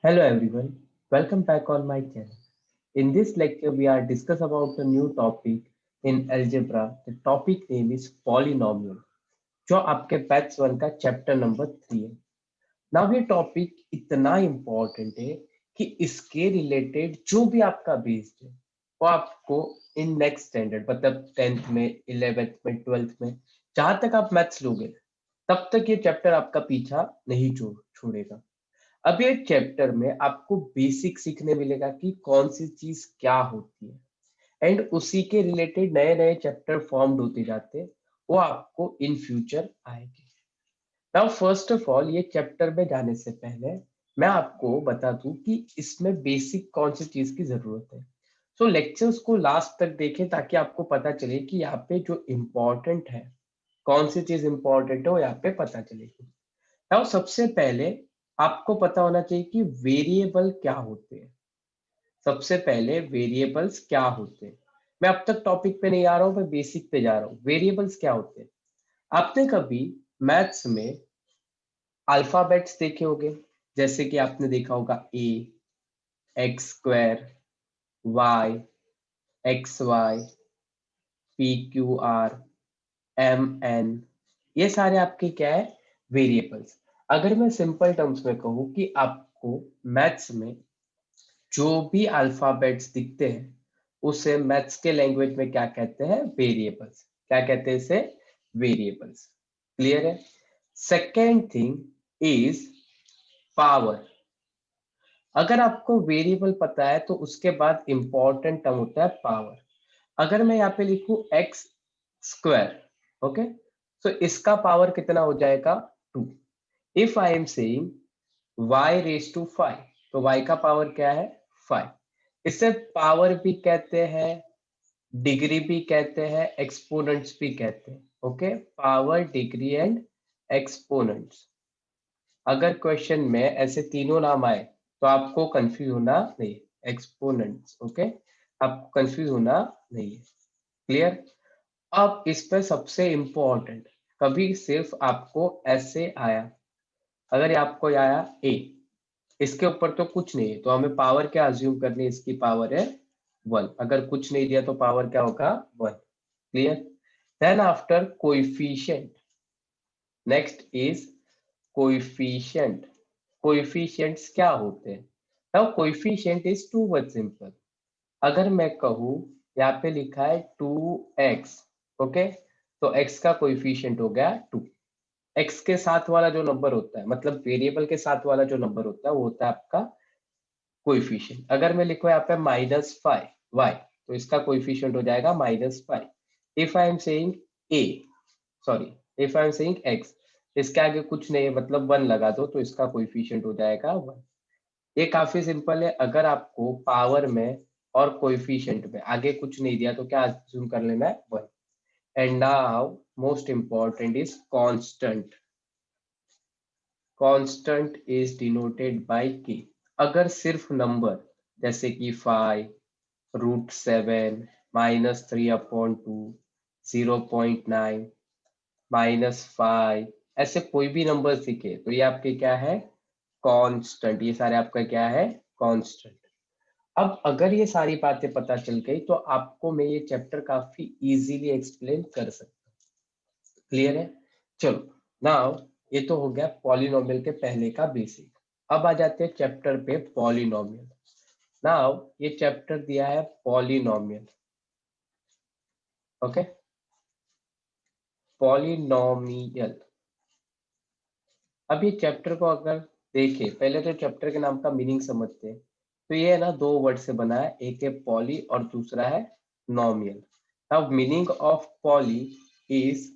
Hello everyone, welcome back on my channel. In this lecture, we are discuss about a new topic in algebra. The topic name is polynomial, जो आपके batch 1 का chapter number 3 है. Now ये topic इतना important है कि इसके related जो भी आपका बेस्ड है वो आपको इन नेक्स्ट स्टैंडर्ड मतलब 10th में 11th में 12th में जहां तक आप मैथ्स लोगे तब तक ये चैप्टर आपका पीछा नहीं छोड़ेगा. अब ये चैप्टर में आपको बेसिक सीखने मिलेगा कि कौन सी चीज क्या होती है एंड उसी के रिलेटेड नए नए चैप्टर फॉर्म्ड होते जाते हैं वो आपको इन फ्यूचर आएंगे. नाउ फर्स्ट ऑफ ऑल ये चैप्टर में जाने से पहले मैं आपको बता दूं कि इसमें बेसिक कौन सी चीज की जरूरत है. सो लेक्चर्स को लास्ट तक देखें ताकि आपको पता चले कि यहाँ पे जो इम्पोर्टेंट है कौन सी चीज इम्पोर्टेंट है वो यहाँ पे पता चलेगी. नाउ सबसे पहले आपको पता होना चाहिए कि वेरिएबल क्या होते हैं. सबसे पहले वेरिएबल्स क्या होते हैं. मैं अब तक टॉपिक पे नहीं आ रहा हूँ, मैं बेसिक पे जा रहा हूँ. वेरिएबल्स क्या होते हैं. आपने कभी मैथ्स में अल्फाबेट्स देखे होंगे, जैसे कि आपने देखा होगा a, x square, y, x y, p q r, m n. ये सारे आपके क्या है, वेरिएबल्स. अगर मैं सिंपल टर्म्स में कहूँ कि आपको मैथ्स में जो भी अल्फाबेट्स दिखते हैं उसे मैथ्स के लैंग्वेज में क्या कहते हैं, वेरिएबल्स. क्या कहते हैं इसे, वेरिएबल्स. क्लियर है. Second thing is power. अगर आपको वेरिएबल पता है तो उसके बाद इंपॉर्टेंट टर्म होता है पावर. अगर मैं यहाँ पे लिखूं एक्स स्क्वायर, ओके, तो इसका पावर कितना हो जाएगा, 2. If I am saying y raise to 5, तो y का पावर क्या है, 5. इसे पावर भी कहते हैं, डिग्री भी कहते हैं, एक्सपोनेंट्स भी कहते हैं. Okay, power, degree and exponents. अगर क्वेश्चन में ऐसे तीनों नाम आए तो आपको कंफ्यूज होना नहीं. एक्सपोनेंट्स, ओके, आपको कंफ्यूज होना नहीं है. क्लियर. अब इस पे सबसे इंपॉर्टेंट, कभी सिर्फ आपको ऐसे आया, अगर ये आपको आया ए, इसके ऊपर तो कुछ नहीं है तो हमें पावर क्या अज्यूम करनी है, इसकी पावर है 1. अगर कुछ नहीं दिया तो पावर क्या होगा, 1. Clear. Then after coefficient, next is coefficient. Coefficients क्या होते हैं. Now coefficient is too much simple. अगर मैं कहूँ, यहाँ पे लिखा है 2x, ओके, तो x का कोएफिशिएंट हो गया 2. x के साथ वाला जो नंबर होता है, मतलब वेरिएबल के साथ वाला जो नंबर होता है वो होता है आपका कोएफिशिएंट. अगर मैं लिखूं यहाँ पे -5 y, तो इसका कोएफिशिएंट हो जाएगा -5. If I am saying a, sorry, if I am saying x, इसके आगे कुछ नहीं है मतलब 1 लगा दो तो इसका कोएफिशिएंट हो जाएगा 1. ये काफी सिंपल है. अगर आपको पावर में और कोएफिशिएंट में आगे कुछ नहीं दिया तो क्या अज्यूम कर लेना है, 1. And now most important is constant. Constant is denoted by k. अगर सिर्फ नंबर जैसे कि 5, √7, -3/2, 0.9, -5, ऐसे कोई भी नंबर दिखे तो ये आपके क्या है, कांस्टेंट. ये सारे आपका क्या है, कांस्टेंट. अब अगर ये सारी बातें पता चल गई तो आपको मैं ये चैप्टर काफी इजीली एक्सप्लेन कर सकता हूँ. क्लियर है. चलो, नाउ ये तो हो गया पॉलिनोमियल के पहले का बेसिक. अब आ जाते हैं चैप्टर पे, पॉलिनोमियल. नाउ ये चैप्टर दिया है पॉलिनोमियल, ओके, पॉलिनोमियल. अब ये चैप्टर को अगर देखें, पहले तो चैप्टर के नाम का मीनिंग समझते हैं. तो ये है ना, दो वर्ड से बना है, एक है पॉली और दूसरा है नोमियल. अब meaning of poly is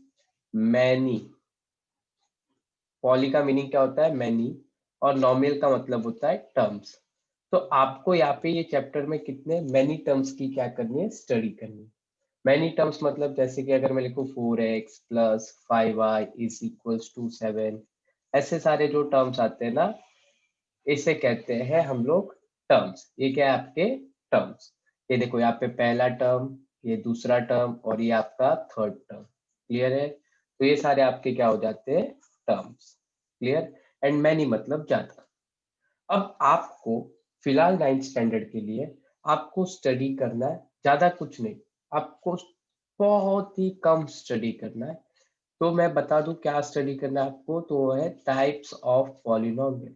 many. Poly का मीनिंग क्या होता है, मैनी, और नोमियल का मतलब होता है टर्म्स. तो आपको यहाँ पे ये चैप्टर में कितने मैनी टर्म्स की क्या करनी है, स्टडी करनी है. मैनी टर्म्स मतलब जैसे कि अगर मैं लिखूं 4x + 5y = 7, ऐसे सारे जो टर्म्स आते हैं ना, इसे कहते हैं हम लोग टर्म्स. ये क्या है, आपके टर्म्स. ये देखो यहाँ पे पहला टर्म, ये दूसरा टर्म और ये आपका थर्ड टर्म. क्लियर है. तो ये सारे आपके क्या हो जाते हैं, टर्म्स. क्लियर. एंड मैनी मतलब ज्यादा. अब आपको फिलहाल 9th स्टैंडर्ड के लिए आपको स्टडी करना है, ज्यादा कुछ नहीं, आपको बहुत ही कम स्टडी करना है। तो मैं बता दूं क्या स्टडी करना है आपको, तो वो है types of polynomial.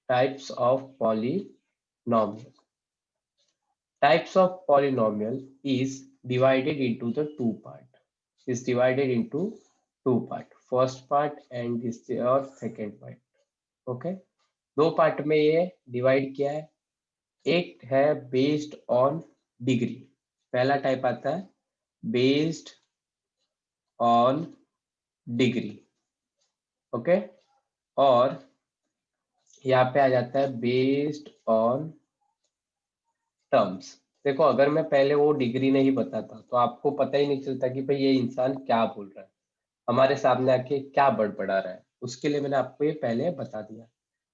Types of polynomial. Types of polynomial is divided into the two part. Is divided into two part. First part and this और second part. Okay. दो पार्ट में ये डिवाइड किया है। एक है बेस्ड ऑन डिग्री। पहला type आता है बेस्ड ऑन डिग्री। ओके। और यहाँ पे आ जाता है बेस्ड ऑन टर्म्स। देखो अगर मैं पहले वो डिग्री नहीं बताता तो आपको पता ही नहीं चलता कि भाई ये इंसान क्या बोल रहा है, हमारे सामने आके क्या बड़बड़ा रहा है। उसके लिए मैंने आपको ये पहले बता दिया।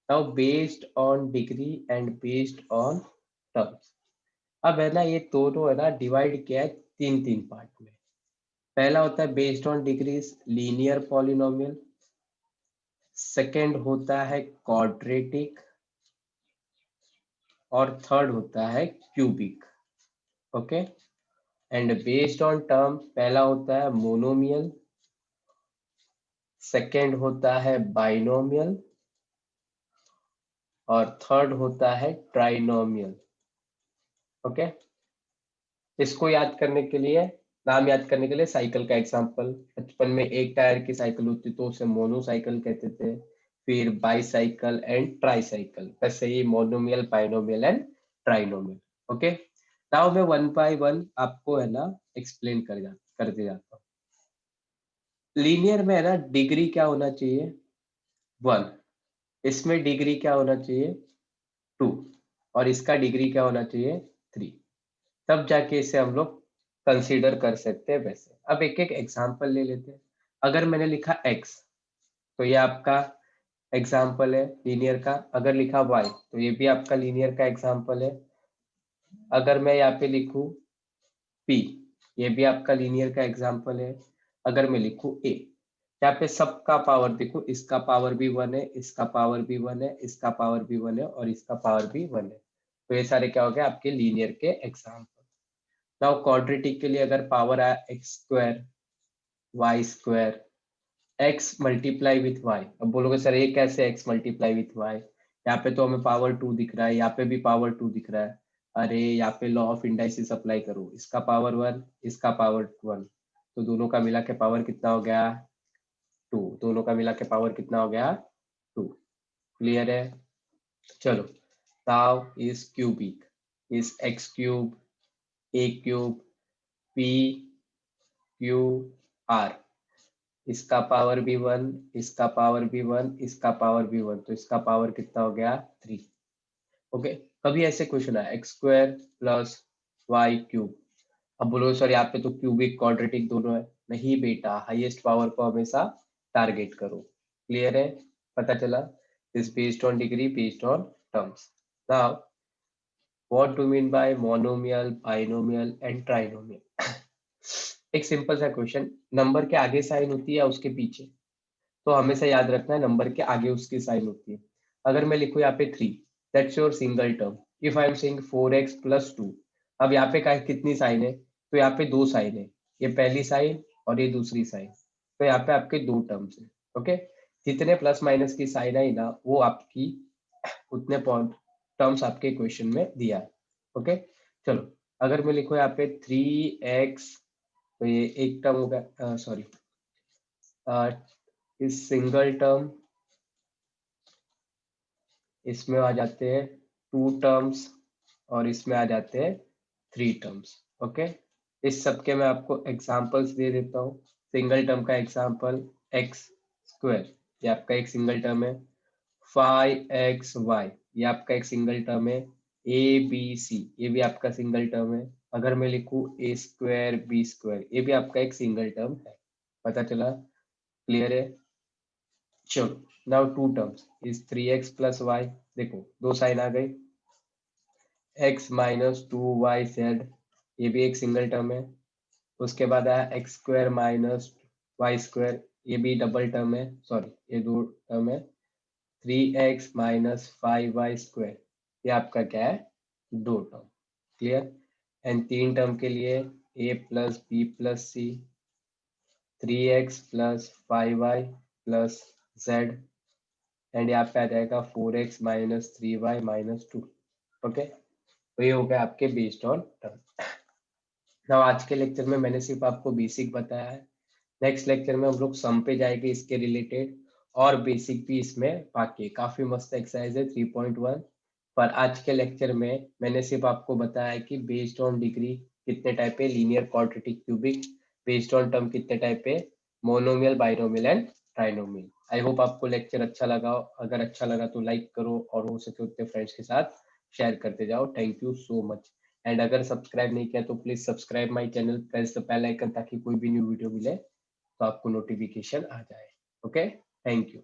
Now based on degree and based on terms. अब है ना ये दोनों है ना डिवाइड किया है तीन तीन पार्ट में। पहला होता है based on degrees linear polynomial. Second होता है क्वाड्रेटिक। और थर्ड होता है cubic. Okay. And based on term पहला होता है मोनोमियल। सेकंड होता है बाइनोमियल। और थर्ड होता है ट्राइनोमियल। ओके। इसको याद करने के लिए, नाम याद करने के लिए साइकिल का एग्जांपल, बचपन में एक टायर की साइकिल होती तो उसे मोनोसाइकिल कहते थे। फिर बाईसाइकिल एंड ट्राईसाइकिल, वैसे ही monomial binomial and trinomial. Okay. Now मैं वन बाय वन आपको है ना एक्सप्लेन करते जाता हूँ। लीनियर में है ना डिग्री क्या होना चाहिए, 1। इसमें डिग्री क्या होना चाहिए, 2। और इसका डिग्री क्या होना चाहिए, 3। तब जाके इसे हम लोग कंसीडर कर सकते हैं वैसे। अब एक एक एग्जांपल ले लेते हैं। अगर मैंने लिखा x तो ये आपका एग्जांपल है लीनियर का। अगर लिखा y तो ये भी आपका लीनियर का एग्जांपल है। अगर मैं यहाँ पे लिखूं p, ये भी आपका लीनियर का एग्जांपल है। अगर मैं लिखूं a, यहाँ पे सबका पावर देखो, इसका पावर भी 1 है, इसका पावर भी 1 है, इसका पावर भी 1 है और इसका पावर भी 1 है। तो ये सारे क्या हो गए आपके लीनियर के एग्जांपल। नाउ क्वाड्रेटिक के लिए अगर पावर आया x square, y square, x multiply with y. अब बोलोगे सर ये कैसे एक्स मल्टीप्लाई विथ वाई, यहाँ पे तो हमें पावर 2 दिख रहा है, यहाँ पे भी पावर 2 दिख रहा है। अरे यहाँ पे लॉ ऑफ इंडाइसिस अप्लाई करो, इसका पावर 1, इसका पावर 1, तो दोनों का मिला के पावर कितना हो गया, 2। दोनों का मिला के पावर कितना हो गया, 2। क्लियर है। चलो, now is cubic, is x cube, A cube, P q are. इसका पावर भी 1, इसका पावर भी 1, इसका पावर भी 1, तो इसका पावर कितना हो गया, 3। ओके। कभी ऐसे क्वेश्चन है x square plus y cube. अब बोलो सर यहाँ पे तो क्यूबिक क्वाड्रेटिक दोनों है। नहीं बेटा, हाईएस्ट पावर को हमेशा टारगेट करो। क्लियर है, पता चला। Is based on degree, based on terms. Now what do mean by monomial, binomial and trinomial. एक सिंपल सा क्वेश्चन, नंबर के आगे साइन होती है या उसके पीछे, तो हमेशा याद रखना है नंबर के आगे उसकी साइन होती है। अगर मैं लिखूं यहाँ पे 3, that's your single term. If I am saying 4x plus 2, अब यहाँ पे कितनी साइन है, तो यहाँ पे 2 साइन है, ये पहली साइन और ये दूसरी साइन, तो यहाँ पे आपके 2 टर्म्स है। ओके। जितने प्लस माइनस की साइन आई ना वो आपकी उतने पॉइंट टर्म्स आपके क्वेश्चन में दिया है। ओके। चलो, अगर मैं लिखूं यहाँ पे 3x, तो ये एक टर्म होगा, सॉरी, इस सिंगल टर्म, इसमें आ जाते हैं 2 टर्म्स और इसमें आ जाते हैं 3 टर्म्स। ओके। इस सब के मैं आपको एग्जांपल्स दे देता हूँ। सिंगल टर्म का एग्जांपल एक्स स्क्वायर, ये आपका एक सिंगल टर्म है। 5xy, ये आपका एक सिंगल टर्म है। ABC, ये भी आपका सिंगल टर्म है। अगर मैं लिखूं a स्क्वायर b स्क्वायर, ये भी आपका एक सिंगल टर्म है। पता चला, क्लियर है। चलो, now 2 terms is 3x plus y. देखो दो साइन आ गई, x माइनस 2yz, ये भी एक सिंगल टर्म है। उसके बाद आया x square minus y square, ये भी डबल टर्म है, सॉरी ये दो टर्म है। 3x माइनस 5y स्क्वायर, ये आपका क्या है, 2 टर्म। क्लियर। एंड 3 टर्म के लिए a plus b plus c, 3x plus 5y plus z, and यहाँ पे आ जाएगा 4x minus 3y minus 2। Okay, तो ये हो गया आपके बेस्ड ऑन टर्म। नाउ आज के लेक्चर में मैंने सिर्फ आपको बेसिक बताया है। नेक्स्ट लेक्चर में हम लोग सम पे जाएंगे इसके रिलेटेड, और बेसिक भी इसमें बाकी काफी मस्त एक्सरसाइज है 3.1। पर आज के लेक्चर में मैंने सिर्फ आपको बताया है कि बेस्ड ऑन डिग्री कितने टाइप है, linear, quadratic, cubic, based on term कितने टाइप है, monomial, binomial and trinomial. I hope आपको लेक्चर अच्छा लगा हो। अगर अच्छा लगा तो लाइक करो और हो सके उतने फ्रेंड्स के साथ शेयर करते जाओ। Thank you so much. And अगर सब्सक्राइब नहीं किया तो please subscribe my channel, press the bell icon ताकि कोई भी न्यू वीडियो मिले तो आपको नोटिफिकेशन आ जाए। Okay, thank you.